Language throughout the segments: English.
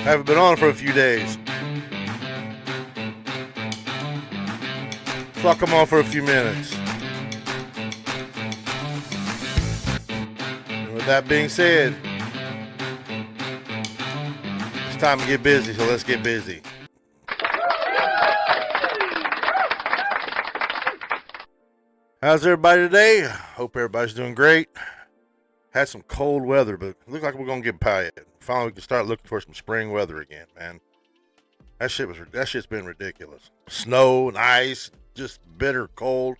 Haven't been on for a few days. So I'll come on for a few minutes. And with that being said, it's time to get busy, so let's get busy. How's everybody today? Hope everybody's doing great. Had some cold weather, but it looks like we're gonna get by it. Finally, we can start looking for some spring weather again, man. That shit's been ridiculous. Snow and ice, just bitter cold.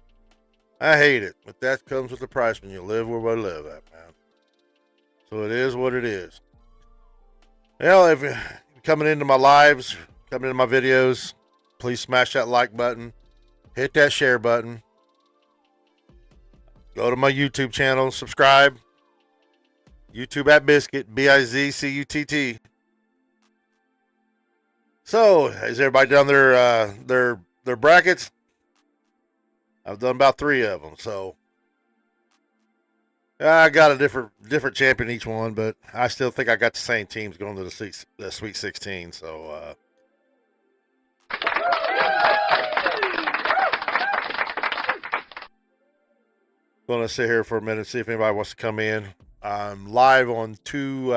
I hate it, but that comes with the price when you live where we live at, man. So it is what it is. Well, if you're coming into my lives, coming into my videos, please smash that like button, hit that share button, go to my YouTube channel, subscribe. YouTube at Biscuit, BIZCUTT. So, has everybody done their brackets? I've done about 3 of them. So, I got a different champion each one, but I still think I got the same teams going to the Sweet 16. So, going to sit here for a minute and see if anybody wants to come in. I'm live on two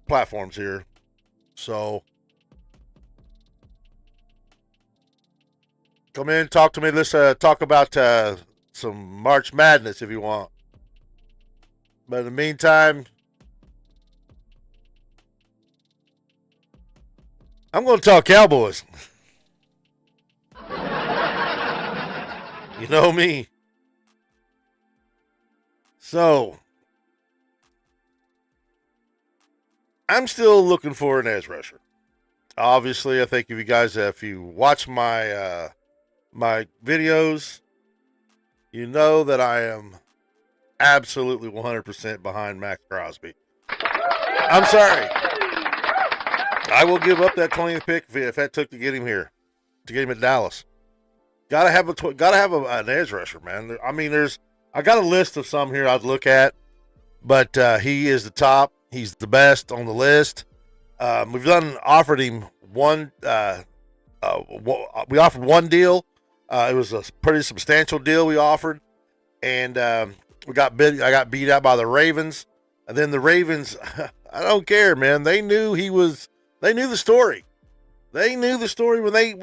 platforms here. So come in, talk to me. Let's talk about some March Madness if you want. But in the meantime, I'm going to talk Cowboys. You know me. So, I'm still looking for an edge rusher. Obviously, I think if you watch my my videos, you know that I am absolutely 100% behind Max Crosby. I'm sorry. I will give up that 20th pick if that took to get him here, to get him at Dallas. Gotta have an edge rusher, man. I mean, I got a list of some here I'd look at, but he is the top. He's the best on the list. We've offered him one. We offered one deal. It was a pretty substantial deal we offered, and I got beat out by the Ravens. And then the Ravens, I don't care, man. They knew They knew the story. They knew the story when they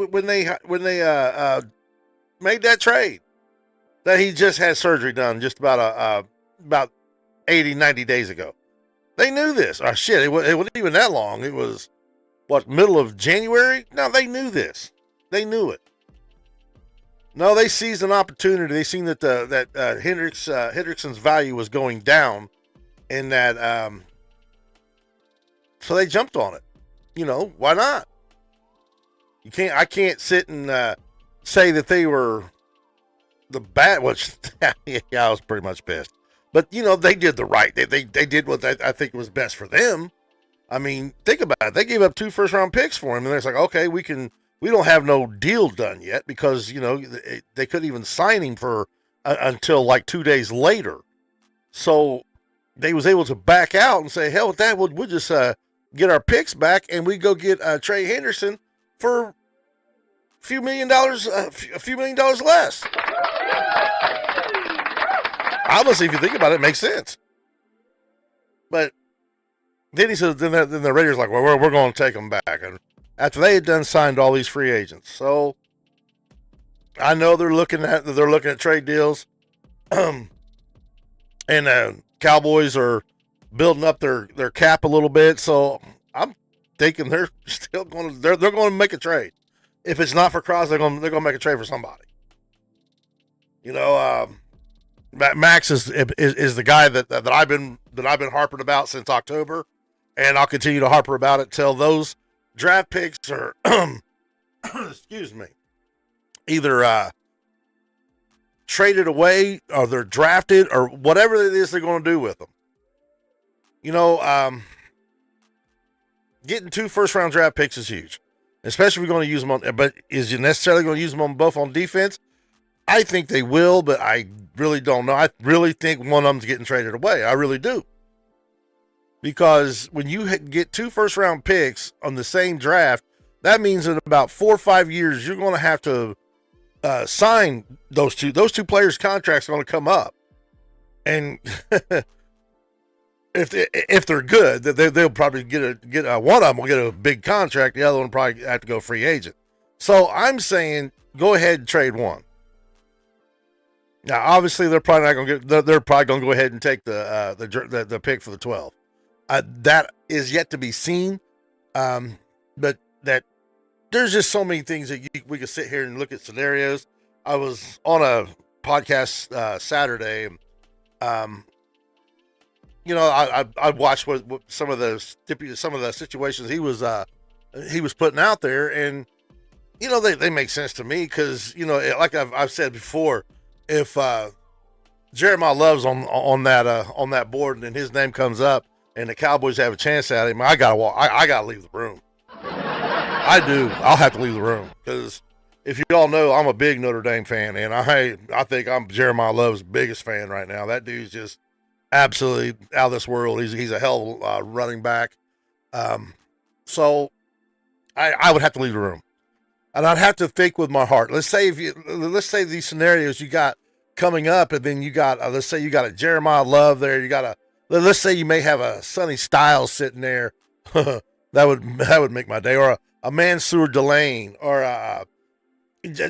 made that trade, that he just had surgery done just about 80, 90 days ago. They knew this. Oh, shit, it wasn't even that long. It was, middle of January? No, they knew this. They knew it. No, they seized an opportunity. They seen that Hendrickson's value was going down, and that so they jumped on it. You know, why not? I can't sit and say that they were the bad, which yeah, I was pretty much pissed. But you know, they did the right. They did what I think was best for them. I mean, think about it. They gave up 2 first-round picks for him, and it's like, okay, we don't have no deal done yet because you know they couldn't even sign him for until like 2 days later. So they was able to back out and say, hell with that, we'll just get our picks back and we go get Trey Henderson for a few million dollars less. Obviously, if you think about it, it makes sense. But then he says, then the Raiders like, well, we're going to take them back. And after they had done signed all these free agents, so I know they're looking at trade deals, and Cowboys are building up their cap a little bit. So I'm thinking they're still going to make a trade. If it's not for Cross, they're going to make a trade for somebody. You know, Max is the guy that I've been harping about since October, and I'll continue to harper about it till those draft picks are excuse me, either traded away or they're drafted or whatever it is they're going to do with them. You know, getting 2 first-round draft picks is huge, especially if you're going to use them on. But is you necessarily going to use them on both on defense? I think they will, but I really don't know. I really think one of them's getting traded away. I really do. Because when you get 2 first-round picks on the same draft, that means in about 4 or 5 years, you're going to have to sign those two. Those 2 players' contracts are going to come up. And if they're good, they'll probably get one of them will get a big contract. The other one will probably have to go free agent. So I'm saying go ahead and trade one. Now, obviously, they're probably not going to get. They're probably going to go ahead and take the pick for the 12. That is yet to be seen. But that there's just so many things that we could sit here and look at scenarios. I was on a podcast Saturday. I watched what some of the situations he was putting out there, and they make sense to me because like I've said before, if Jeremiah Love's on that board and his name comes up and the Cowboys have a chance at him, I gotta walk. I gotta leave the room. I do. I'll have to leave the room because if you all know, I'm a big Notre Dame fan, and I think I'm Jeremiah Love's biggest fan right now. That dude's just absolutely out of this world. He's a hell of a running back. So I would have to leave the room, and I'd have to think with my heart. Let's say these scenarios you got coming up, and then you got let's say you got a Jeremiah Love there. Let's say you may have a Sonny Styles sitting there. that would make my day, or a Mansour Delane, or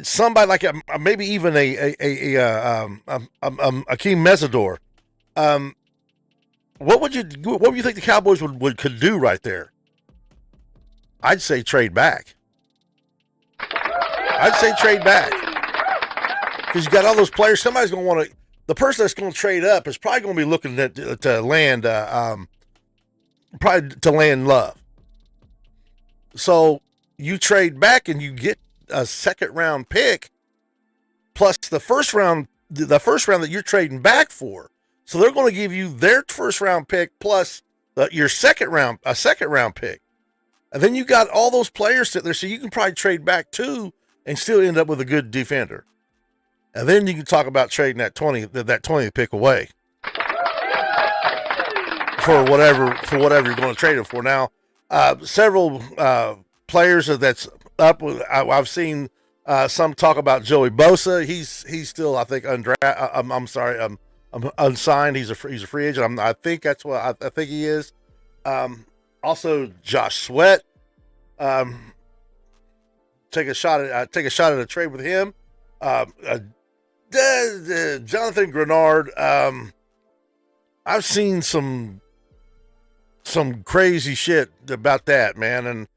somebody like maybe even a Akeem Mesidor. What would you think the Cowboys could do right there? I'd say trade back. Because you got all those players. Somebody's going to want to. The person that's going to trade up is probably going to be looking to land Love. So you trade back and you get a second round pick plus the first round that you're trading back for. So they're going to give you their first round pick plus your second round pick. And then you got all those players sitting there, so you can probably trade back too and still end up with a good defender. And then you can talk about trading that 20th pick away for whatever you're going to trade it for. Now, several players that's up. I've seen some talk about Joey Bosa. He's still, I think, unsigned. He's a free agent. I think that's what I think he is. Also, Josh Sweat. Take a shot at a trade with him. Jonathan Grenard. I've seen some crazy shit about that, man, and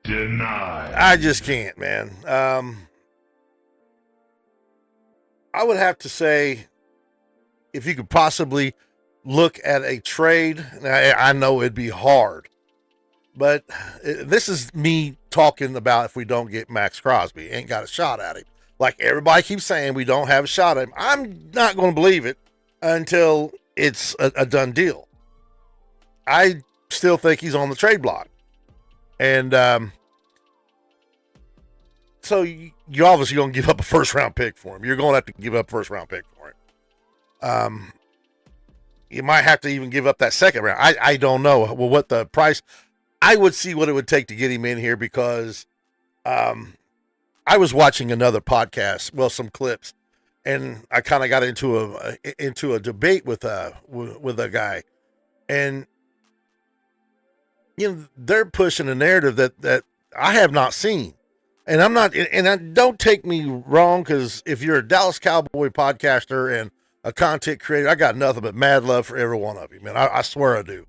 denied. I just can't, man. I would have to say, if you could possibly look at a trade, I know it'd be hard, but this is me talking about if we don't get Max Crosby, ain't got a shot at him. Like everybody keeps saying, we don't have a shot at him. I'm not going to believe it until it's a done deal. I still think he's on the trade block. And so you're obviously going to give up a first-round pick for him. You're going to have to give up a first-round pick for him. You might have to even give up that second round. I don't know what the price. I would see what it would take to get him in here because I was watching another podcast, some clips, and I kind of got into a debate with a guy, and they're pushing a narrative that I have not seen, and I'm not, and don't take me wrong, because if you're a Dallas Cowboy podcaster and a content creator, I got nothing but mad love for every one of you, man. I swear I do.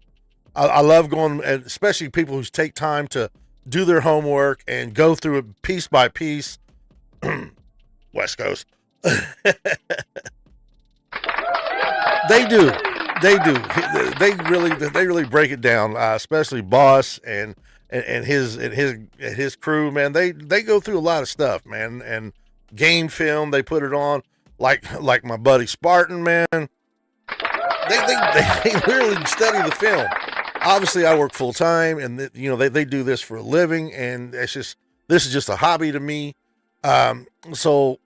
I love going, and especially people who take time to do their homework and go through it piece by piece. West Coast. They do. They really break it down, especially Boss and his crew, man. They go through a lot of stuff, man, and game film, they put it on like my buddy Spartan, man. They literally study the film. Obviously, I work full time, and they do this for a living, and this is just a hobby to me. So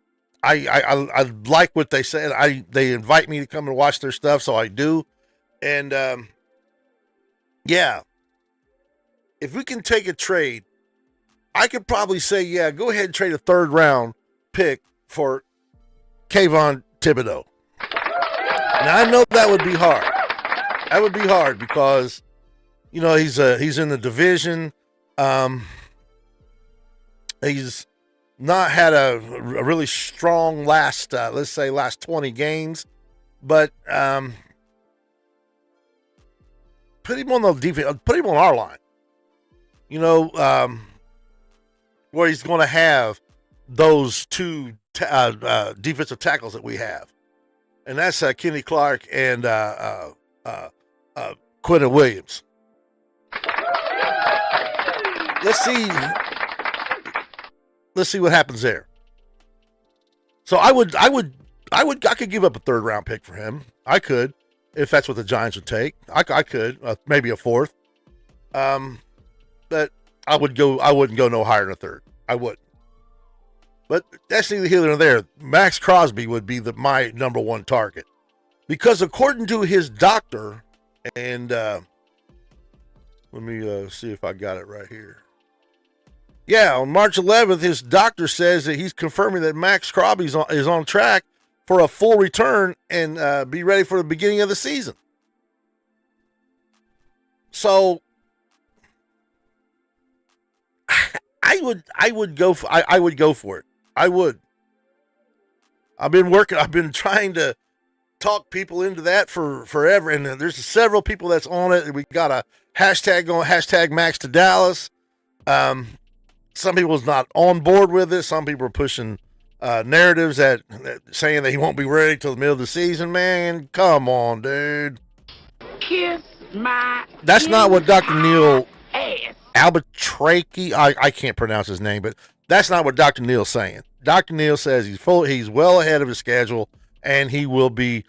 I like what they said. They invite me to come and watch their stuff, so I do. And yeah, if we can take a trade, I could probably say, yeah, go ahead and trade a 3rd round pick for Kayvon Thibodeau. Now I know that would be hard. That would be hard because, you know, he's in the division. He's not had a really strong last, let's say, last 20 games, but put him on the defense. Put him on our line. You know, where he's going to have those 2 defensive tackles that we have, and that's Kenny Clark and Quentin Williams. Let's see what happens there. So I could give up a 3rd round pick for him. I could, if that's what the Giants would take. I could maybe a 4th. But I wouldn't go no higher than a 3rd. I wouldn't. But that's neither here nor there. Max Crosby would be my number 1 target, because according to his doctor, and let me see if I got it right here. Yeah, on March 11th, his doctor says that he's confirming that Max Crosby is on track for a full return and be ready for the beginning of the season. So I would go for it. I would. I've been trying to talk people into that for forever, and there's several people that's on it. We got a hashtag going, hashtag Max to Dallas. Some people's not on board with it. Some people are pushing narratives that saying that he won't be ready till the middle of the season. Man, come on, dude. Kiss my. That's not what Dr. Neil Albuquerque. I can't pronounce his name, but that's not what Dr. Neil's saying. Dr. Neil says he's well ahead of his schedule, and he will be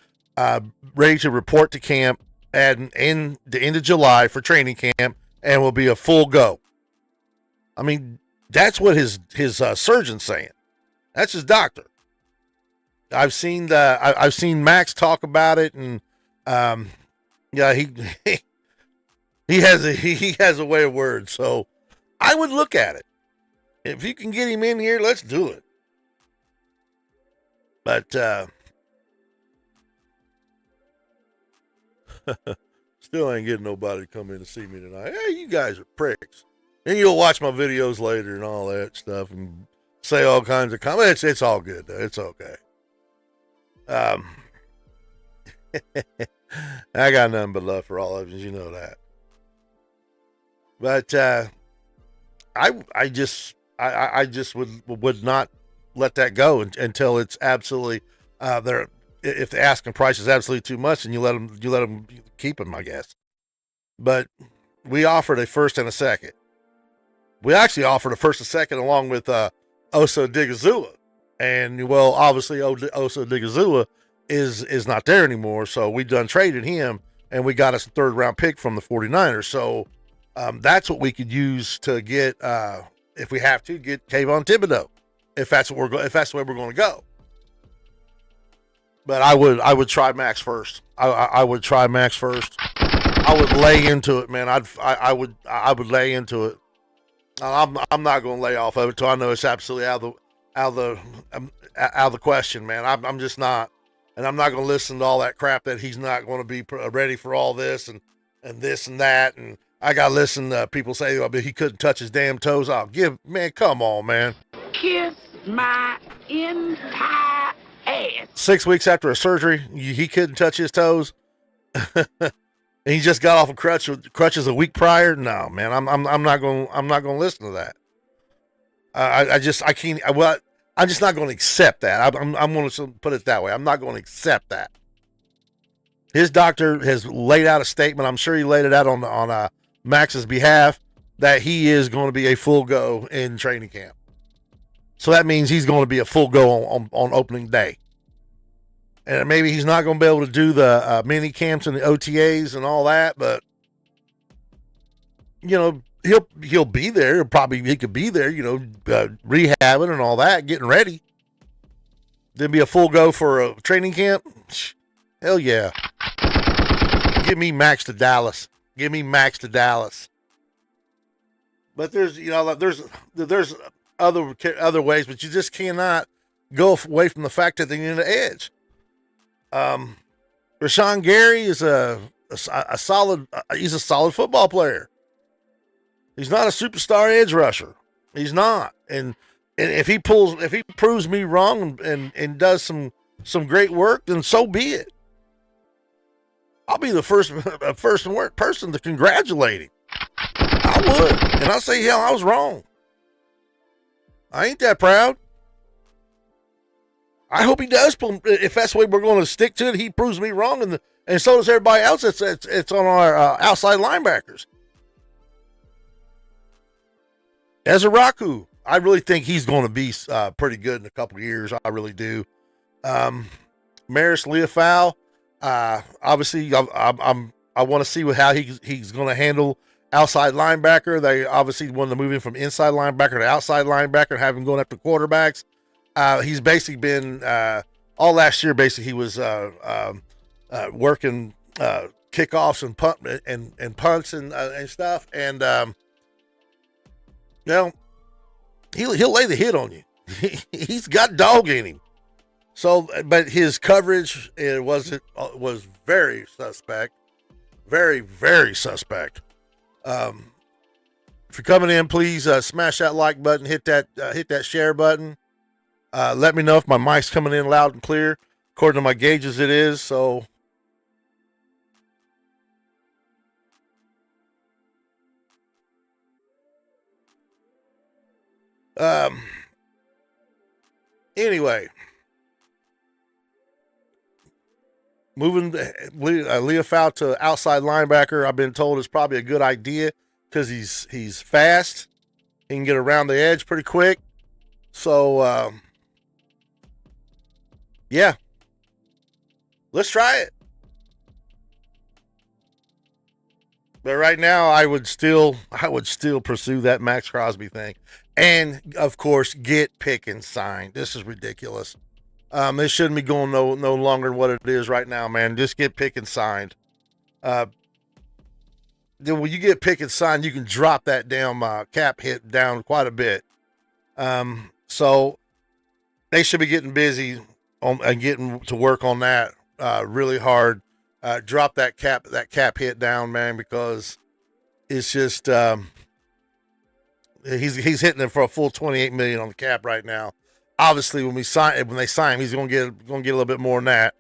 ready to report to camp in the end of July for training camp, and will be a full go. I mean, that's what his surgeon's saying. That's his doctor. I've seen Max talk about it, and yeah, he has a way of words. So I would look at it. If you can get him in here, let's do it. But still ain't getting nobody to come in to see me tonight. Hey, you guys are pricks. And you'll watch my videos later and all that stuff and say all kinds of comments. It's all good, though. It's okay. I got nothing but love for all of you. You know that. But I just would not let that go until it's absolutely there. If the asking price is absolutely too much, and you let them keep them, I guess. But we offered a 1st and a 2nd. We actually offered a 1st and 2nd along with Osa Digazua, and well, obviously Osa Digazua is not there anymore, so we done traded him, and we got us a 3rd round pick from the 49ers. So that's what we could use to get, if we have to, get Kayvon Thibodeau, if that's the way we're going to go. But I would try Max first. I would try Max first. I would lay into it, man. I would lay into it. I'm not going to lay off of it till I know it's absolutely out of the question, man. I'm just not, and I'm not going to listen to all that crap that he's not going to be ready for all this and this and that. And I got to listen to people say, oh, but he couldn't touch his damn toes. Man, come on, man. Kiss my entire ass. 6 weeks after a surgery, he couldn't touch his toes. And he just got off of crutches a week prior. No, man, I'm not going to listen to that. I can't. Well, I'm just not going to accept that. I'm going to put it that way. I'm not going to accept that. His doctor has laid out a statement. I'm sure he laid it out on Max's behalf that he is going to be a full go in training camp. So that means he's going to be a full go on opening day. And maybe he's not going to be able to do the mini camps and the OTAs and all that, but you know, he'll be there. He could be there, rehabbing and all that, getting ready. Then be a full go for a training camp. Hell yeah! Give me Max to Dallas. Give me Max to Dallas. But there's other ways, but you just cannot go away from the fact that they need an edge. Rashawn Gary is a solid. He's a solid football player. He's not a superstar edge rusher. He's not. And if he proves me wrong and does some great work, then so be it. I'll be the first person to congratulate him. I would, and I'll say, hell, I was wrong. I ain't that proud. I hope he does. If that's the way we're going to stick to it, he proves me wrong, and so does everybody else. It's on our outside linebackers. Ezeraku, I really think he's going to be pretty good in a couple of years. I really do. Maris Leofau, obviously, I want to see how he's going to handle outside linebacker. They obviously wanted to move him from inside linebacker to outside linebacker and have him going after quarterbacks. He's basically been all last year. Basically, he was working kickoffs and punts and stuff. And he'll lay the hit on you. He's got dog in him. So, but his coverage was very suspect, very, very suspect. If you're coming in, please smash that like button, hit that share button. Let me know if my mic's coming in loud and clear. According to my gauges, it is. So, anyway, moving Leofau to outside linebacker, I've been told is probably a good idea because he's fast. He can get around the edge pretty quick. So, yeah, let's try it. But right now, I would still pursue that Max Crosby thing, and of course, get Pickens signed. This is ridiculous. It shouldn't be going no longer than what it is right now, man. Just get Pickens signed. Then when you get Pickens signed, you can drop that damn cap hit down quite a bit. So they should be getting busy and getting to work on that really hard. Drop that cap hit down, man, because it's just he's hitting it for a full $28 million on the cap right now. Obviously, when they sign him, he's gonna get a little bit more than that.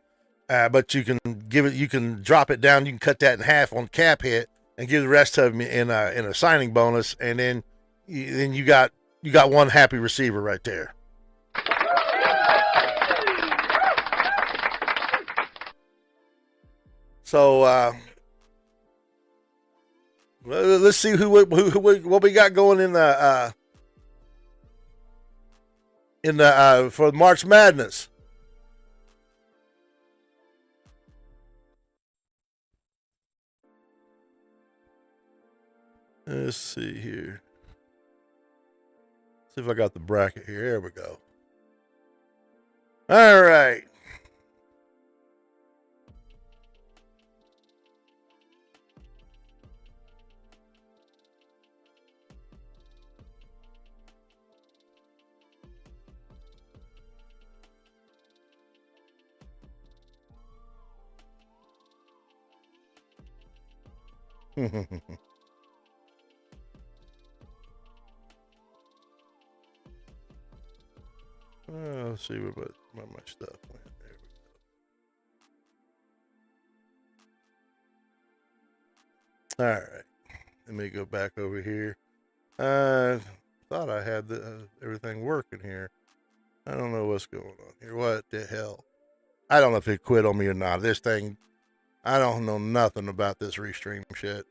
But you can drop it down. You can cut that in half on cap hit and give the rest of them in a signing bonus, and then you got one happy receiver right there. So let's see what we got going in the for March Madness. Let's see here. See if I got the bracket here. There we go. All right. Let's see where my stuff went. There we go. All right. Let me go back over here. Thought I had everything working here. I don't know what's going on here. What the hell? I don't know if it quit on me or not. This thing, I don't know nothing about this Restream shit.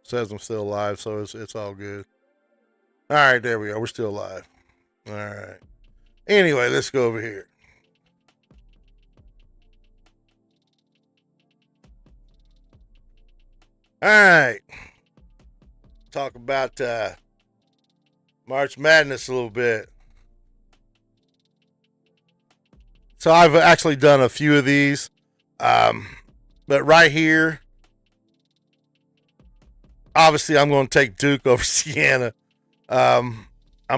Says I'm still alive, so it's all good. All right, there we go. We're still alive. All right. Anyway, let's go over here. All right. Talk about March Madness a little bit. So I've actually done a few of these. But right here, obviously I'm going to take Duke over Siena. I'm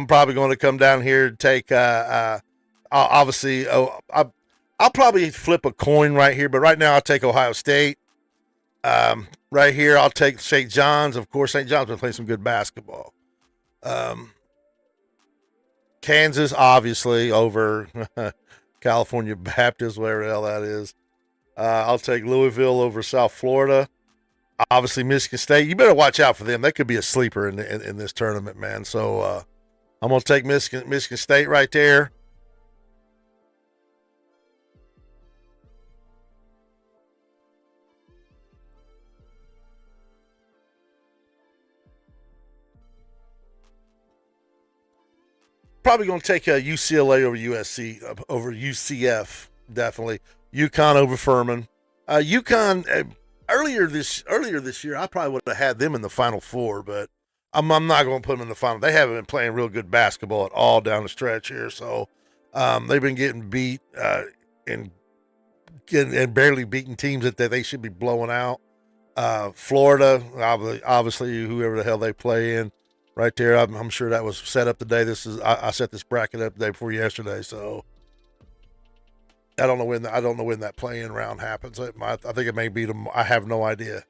probably going to come down here and take, obviously, I'll probably flip a coin right here, but right now I'll take Ohio State. Right here, I'll take St. John's. Of course, St. John's been playing some good basketball. Kansas, obviously, over California Baptist, whatever the hell that is. I'll take Louisville over South Florida. Obviously, Michigan State. You better watch out for them. They could be a sleeper in this tournament, man. So I'm going to take Michigan State right there. Probably going to take UCLA over USC, over UCF, definitely. UConn over Furman. UConn, earlier this year, I probably would have had them in the Final Four, but I'm not going to put them in the final. They haven't been playing real good basketball at all down the stretch here, so they've been getting beat and barely beating teams that they should be blowing out. Florida, obviously, whoever the hell they play in, right there. I'm sure that was set up today. I set this bracket up the day before yesterday, so I don't know when that play-in round happens. I think it may beat them. I have no idea.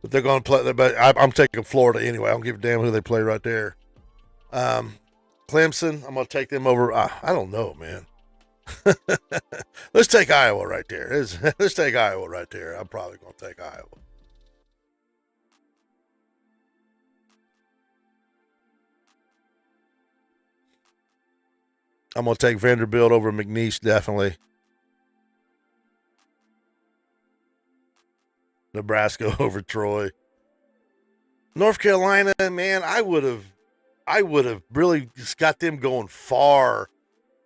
But they're going to play. But I'm taking Florida anyway. I don't give a damn who they play right there. Clemson, I'm going to take them over. I don't know, man. Let's take Iowa right there. Let's take Iowa right there. I'm probably going to take Iowa. I'm going to take Vanderbilt over McNeese, definitely. Nebraska over Troy. North Carolina, man, I would have really just got them going far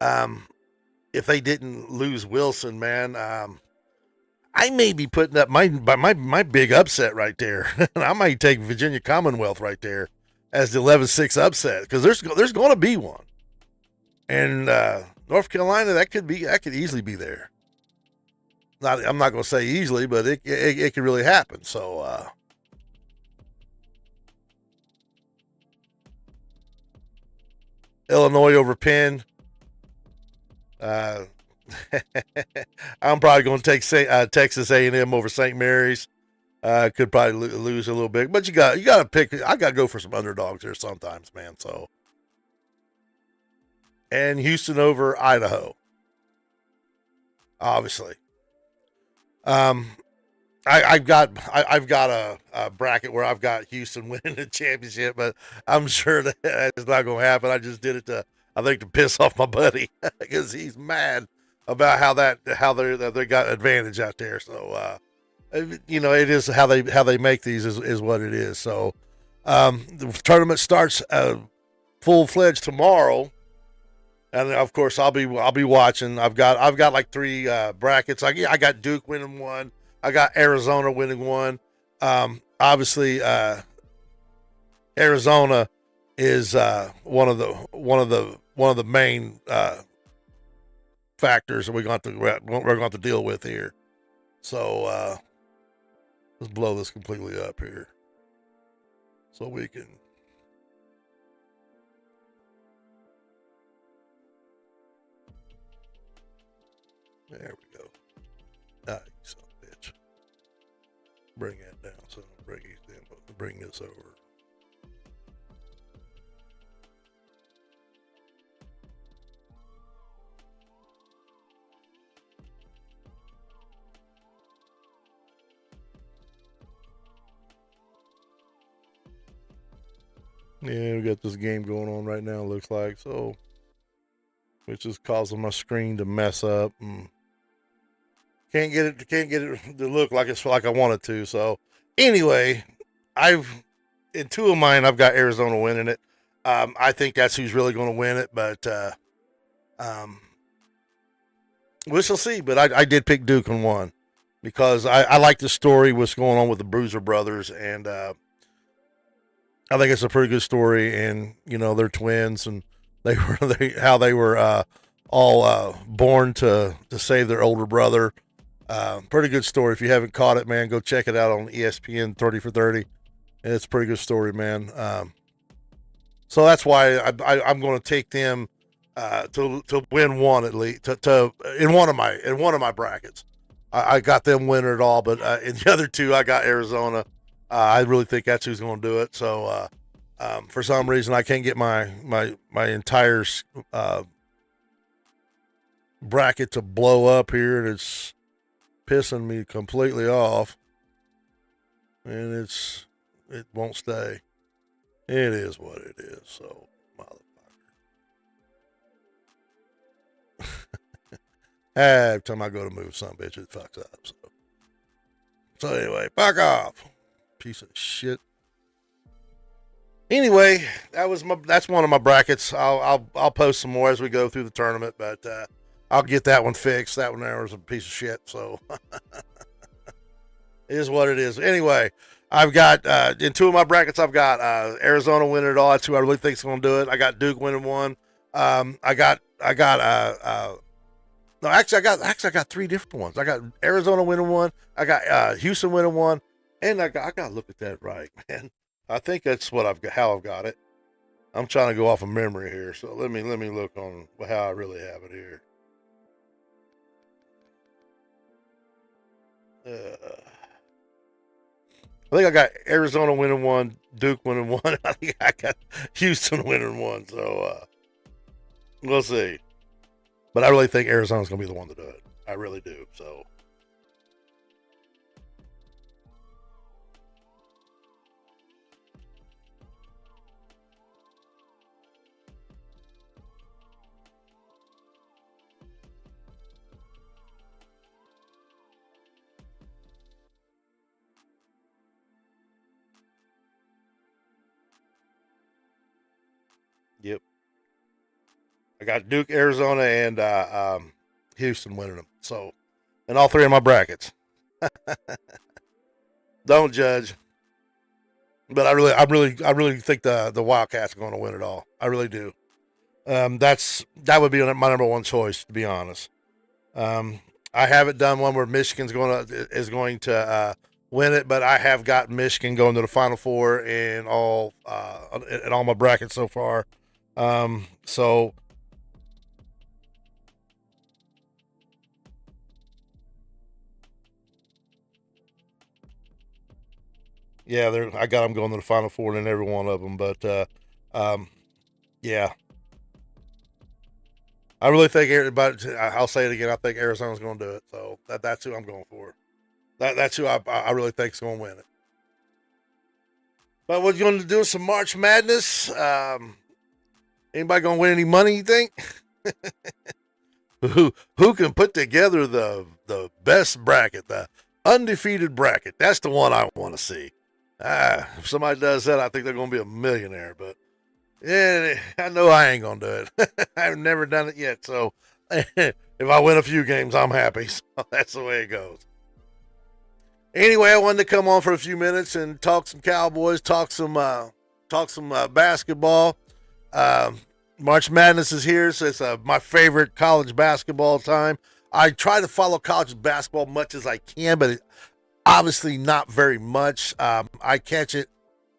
if they didn't lose Wilson, man. I may be putting up my big upset right there. I might take Virginia Commonwealth right there as the 11-6 upset because there's going to be one. And North Carolina, that could easily be there. I'm not going to say easily, but it could really happen. So Illinois over Penn. I'm probably going to take Texas A&M over St. Mary's. Could probably lose a little bit, but you got to pick. I got to go for some underdogs here sometimes, man. So. And Houston over Idaho. Obviously. I've got a bracket where I've got Houston winning the championship, but I'm sure that's not going to happen. I just did it to piss off my buddy because he's mad about how they got advantage out there. So it is how they make these is what it is. So the tournament starts full-fledged tomorrow. And of course, I'll be watching. I've got like 3 brackets. I got Duke winning one. I got Arizona winning one. Obviously, Arizona is one of the main factors that we're going to have to deal with here. So let's blow this completely up here, so we can. There we go. Ah, you son of a bitch. Bring that down. So bring this over. Yeah, we got this game going on right now, looks like. So, which is causing my screen to mess up. Can't get it to look like it's like I want it to. So anyway, in 2 of mine, I've got Arizona winning it. I think that's who's really going to win it, but we shall see. But I did pick Duke in one. because I like the story, what's going on with the Bruiser brothers, and I think it's a pretty good story. And they're twins, and how they were all born to save their older brother. Pretty good story. If you haven't caught it, man, go check it out on ESPN 30 for 30. And it's a pretty good story, man. So that's why I'm going to take them to win one at least to in one of my brackets. I got them winning it all, but in the other two, I got Arizona. I really think that's who's going to do it. So for some reason, I can't get my entire bracket to blow up here, and it's pissing me completely off. And it won't stay. It is what it is. So, motherfucker. Every time I go to move some bitch, it fucks up. So anyway, fuck off, piece of shit. Anyway, that's one of my brackets. I'll post some more as we go through the tournament, but I'll get that one fixed. That one there was a piece of shit. So it is what it is. Anyway, I've got in two of my brackets. I've got Arizona winning it all. That's who I really think is going to do it. I got Duke winning one. I got three different ones. I got Arizona winning one. I got Houston winning one, and I got to look at that right, man. I think that's how I've got it. I'm trying to go off of memory here, so let me look on how I really have it here. I think I got Arizona winning one, Duke winning one. I think I got Houston winning one. So we'll see. But I really think Arizona's going to be the one to do it. I really do. So. Yep. I got Duke, Arizona, and Houston winning them. So, and all three of my brackets. Don't judge. But I really think the Wildcats are going to win it all. I really do. That would be my number one choice, to be honest. I haven't done one where Michigan's is going to win it, but I have got Michigan going to the Final Four in all my brackets so far. So yeah, I got them going to the Final Four in every one of them. But yeah, I really think. But I'll say it again. I think Arizona's going to do it. So that's who I'm going for. That's who I really think is going to win it. But we're going to do some March Madness. Anybody going to win any money? You think? Who can put together the best bracket, the undefeated bracket? That's the one I want to see. If somebody does that, I think they're going to be a millionaire. But yeah, I know I ain't going to do it. I've never done it yet. So if I win a few games, I'm happy. So that's the way it goes. Anyway, I wanted to come on for a few minutes and talk some Cowboys, talk some basketball. March Madness is here, so it's my favorite college basketball time. I try to follow college basketball much as I can, but obviously not very much. I catch it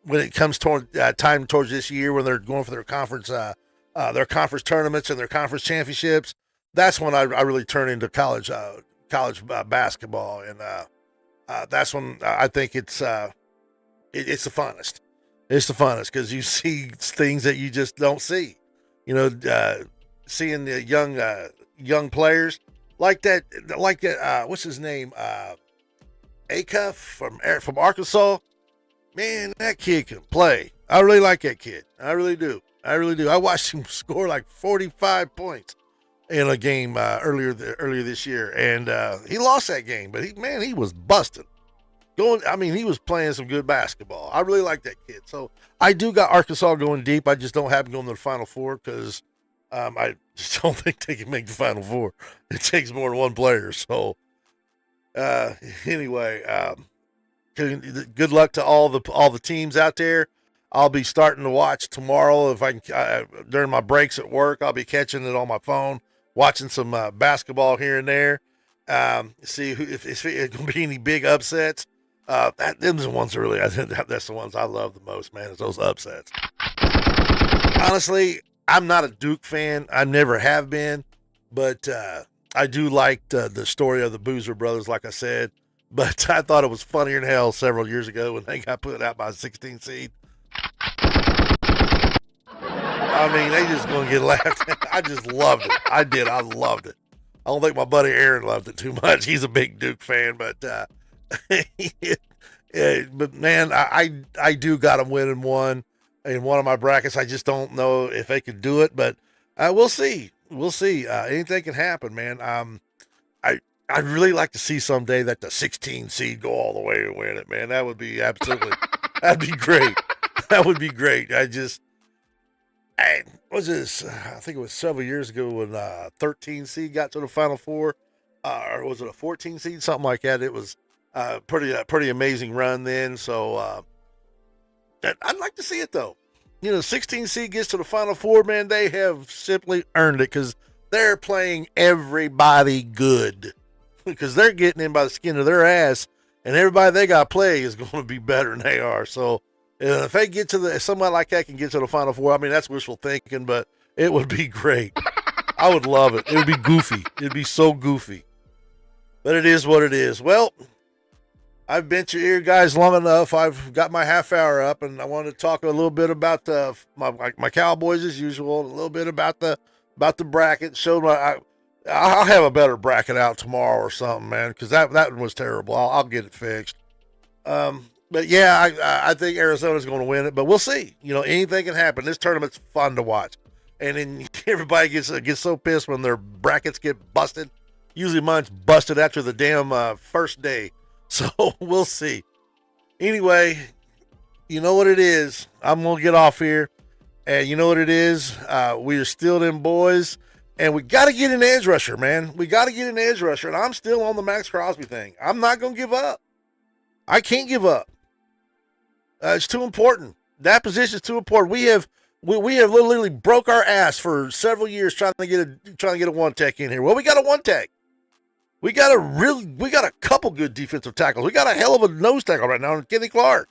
when it comes toward time towards this year when they're going for their conference tournaments and their conference championships. That's when I really turn into college basketball, and that's when I think it's the funnest. It's the funnest because you see things that you just don't see. Seeing the young players like that. What's his name? Acuff from Arkansas. Man, that kid can play. I really like that kid. I really do. I watched him score like 45 points in a game earlier this year, and he lost that game. But he was busting. He was playing some good basketball. I really like that kid. So I do got Arkansas going deep. I just don't have them going to the Final Four because I just don't think they can make the Final Four. It takes more than one player. So Uh, anyway, good luck to all the teams out there. I'll be starting to watch tomorrow if I can during my breaks at work. I'll be catching it on my phone, watching some basketball here and there. See if it's going to be any big upsets. Them's the ones that really that's the ones I love the most, man. Is those upsets. Honestly, I'm not a Duke fan. I never have been, but I do like the story of the Boozer brothers, like I said. But I thought it was funnier than hell several years ago when they got put out by a 16 seed. I mean, they just going to get laughed at. I just loved it. I did. I loved it. I don't think my buddy Aaron loved it too much. He's a big Duke fan, but but man, I do got them winning one in one of my brackets. I just don't know if they can do it, but we'll see. We'll see. Anything can happen, man. I'd really like to see someday that the 16 seed go all the way and win it, man. That would be absolutely, that'd be great. That would be great. I was this, I think it was several years ago when 13 seed got to the Final Four, or was it a 14 seed, something like that. It was pretty amazing run then. So I'd like to see it though. 16 seed gets to the Final Four, man. They have simply earned it because they're playing everybody good. Because they're getting in by the skin of their ass, and everybody they got to play is going to be better than they are. So if they get to somebody like that can get to the Final Four, I mean, that's wishful thinking, but it would be great. I would love it. It would be goofy. It'd be so goofy. But it is what it is. Well, I've bent your ear, guys, long enough. I've got my half hour up, and I wanted to talk a little bit about my Cowboys as usual, a little bit about the bracket. I'll have a better bracket out tomorrow or something, man, because that one was terrible. I'll get it fixed. But yeah, I think Arizona's going to win it, but we'll see. Anything can happen. This tournament's fun to watch, and then everybody gets so pissed when their brackets get busted. Usually mine's busted after the damn first day, so we'll see. Anyway, you know what it is. I'm gonna get off here, and you know what it is. We are still them boys. And we got to get an edge rusher, man. We got to get an edge rusher. And I'm still on the Max Crosby thing. I'm not going to give up. I can't give up. It's too important. That position is too important. We have literally broke our ass for several years trying to get a one tech in here. Well, we got a one tech. We got a couple good defensive tackles. We got a hell of a nose tackle right now, Kenny Clark.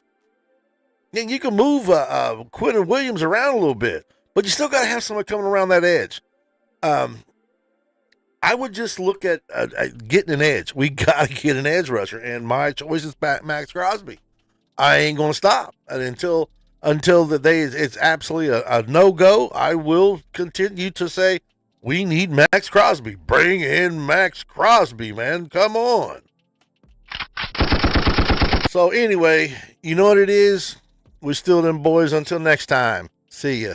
And you can move Quentin Williams around a little bit, but you still got to have somebody coming around that edge. I would just look at getting an edge. We got to get an edge rusher, and my choice is Max Crosby. I ain't going to stop until the day it's absolutely a no-go. I will continue to say we need Max Crosby. Bring in Max Crosby, man. Come on. So anyway, you know what it is? We're still them boys. Until next time. See ya.